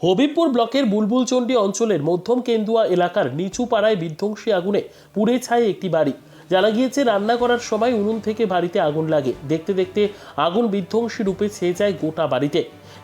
হবিবপুর ব্লকের বুলবুলচন্ডী অঞ্চলের মধ্যম কেন্দুয়া এলাকার নিচু পাড়ায় বিধ্বংসী আগুনে পুড়ে ছাই একটি বাড়ি। জানা গিয়েছে রান্না করার সময় উনুন থেকে বাড়িতে আগুন লাগে। দেখতে দেখতে আগুন বিধ্বংসী রূপে ছেয়ে যায় গোটা বাড়িতে।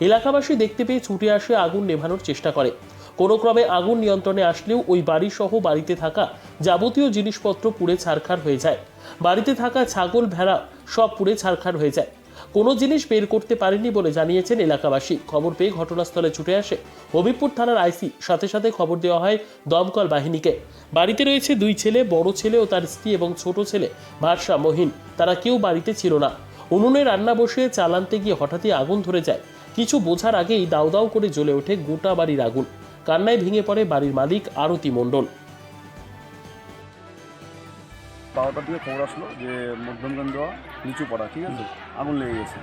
এলাকাবাসী দেখতে পেয়ে ছুটে আসে আগুন নেভানোর চেষ্টা করে। কোনো ক্রমে আগুন নিয়ন্ত্রণে আসলেও ওই বাড়ি সহ বাড়িতে থাকা যাবতীয় জিনিসপত্র পুড়ে ছারখার হয়ে যায়। বাড়িতে থাকা ছাগল ভেড়া সব পুড়ে ছারখার হয়ে যায়। কোনো জিনিস বের করতে পারেনি বলে জানিয়েছেন এলাকাবাসী। খবর পেয়ে ঘটনাস্থলে ছুটে আসে হবিবপুর থানার আইসি। সাথে সাথে খবর দেওয়া হয় দমকল বাহিনীকে। বাড়িতে রয়েছে দুই ছেলে, বড় ছেলে ও তার স্ত্রী এবং ছোট ছেলে ভারসাম্যহীন। তারা কেউ বাড়িতে ছিল না। উনুনে রান্না বসিয়ে চাল আনতে গিয়ে হঠাৎই আগুন ধরে যায়। কিছু বোঝার আগেই দাউ দাউ করে জ্বলে ওঠে গোটা বাড়ির আগুন। কান্নায় ভেঙে পড়ে বাড়ির মালিক আরতি মণ্ডল। 12টার দিকে খবর আসলো যে মধ্যমগ্রাম দেওয়া নিচু পড়া, ঠিক আছে, আগুন লেগে গেছে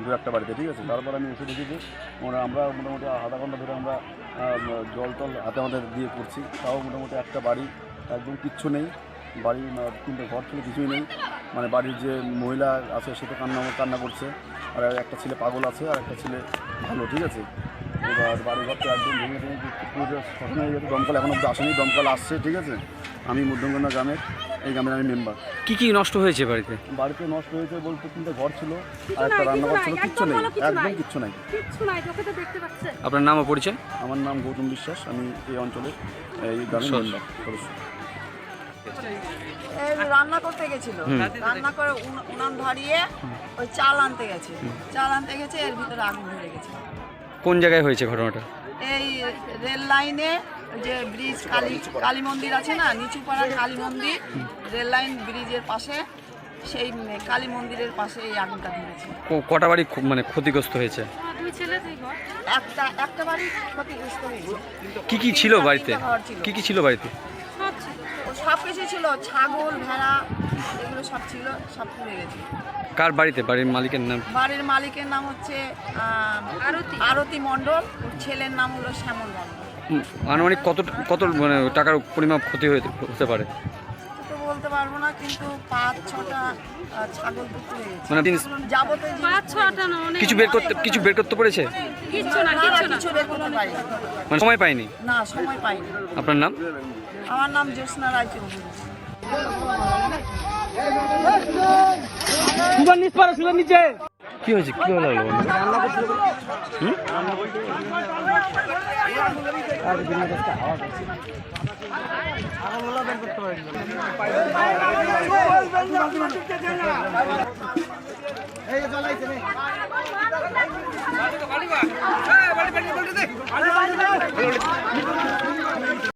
দু একটা বাড়িতে, ঠিক আছে। তারপর আমি এসে দেখেছি আমরা মোটামুটি আধা ঘন্টা ধরে আমরা জল টল হাতে আমাদের দিয়ে করছি। তাও মোটামুটি একটা বাড়ি একদম কিচ্ছু নেই। বাড়ির 3টে ঘর ছিল, কিছুই নেই। মানে বাড়ির যে মহিলা আছে সে তো কান্না করছে, আর একটা ছেলে পাগল আছে, আর একটা ছেলে ভালো, ঠিক আছে। এবার বাড়ি ঘরটা একদম ভেঙে পুরো শোষণ হয়ে গেছে। দমকল এখনও অব্দি আসেনি, দমকল আসছে, ঠিক আছে। আমি মধ্যমগ্রাম গ্রামের আমি মেম্বার। কি নষ্ট হয়েছে বাড়িতে? বাড়িতে নষ্ট হয়েছে বলতে 3টে ঘর ছিল আর একটা রান্নাঘর ছিল, কিচ্ছু নেই, একদম কিচ্ছু নাই। আপনার নাম ও পরিচয়? আমার নাম গৌতম বিশ্বাস, আমি এই অঞ্চলের এই গ্রামের মেম্বার সদস্য। রান্না করতে গেছিল, রান্না করে উনান ধরিয়ে ওই চাল আনতে গেছে, এর ভিতরে আগুন ধরে গেছে। কোন জায়গায় হয়েছে ঘটনাটা? এই রেল লাইনে যে ব্রিজ কালী মন্দির আছে না, নিচু পাড়ার কালী মন্দির, রেল লাইন ব্রিজের পাশে, সেই কালী মন্দিরের পাশে এই আগুনটা ধরেছে। কটা বাড়ি মানে ক্ষতিগ্রস্ত হয়েছে? একটা বাড়ি ক্ষতিগ্রস্ত হয়েছে। কি ছিল বাড়িতে? কি ছিল বাড়িতে? সব কিছু ছিল, ছাগল ভেড়া এগুলো সব ছিল, সব পুড়ে গেছে। কার বাড়িতে? বাড়ির মালিকের নাম? বাড়ির মালিকের নাম হচ্ছে আরতি মণ্ডল, ওর ছেলের নাম হলো শ্যামল মণ্ডল। আনুমানিক কত মানে টাকার পরিমাপ ক্ষতি হতে পারে? তো বলতে পারবো না, কিন্তু 5-6টা ছাগল তো পুড়ে গেছে। মানে যাবতীয় 5-6টা না, অনেক। কিছু বের করতে পেরেছে? কিছু বের করতে পারি মানে সময় পাইনি? না, সময় পাইনি। আপনার নাম? আমার নাম জ্যোৎস্না রায়চৌধুরী। কি হয়েছে? কি হলো? এই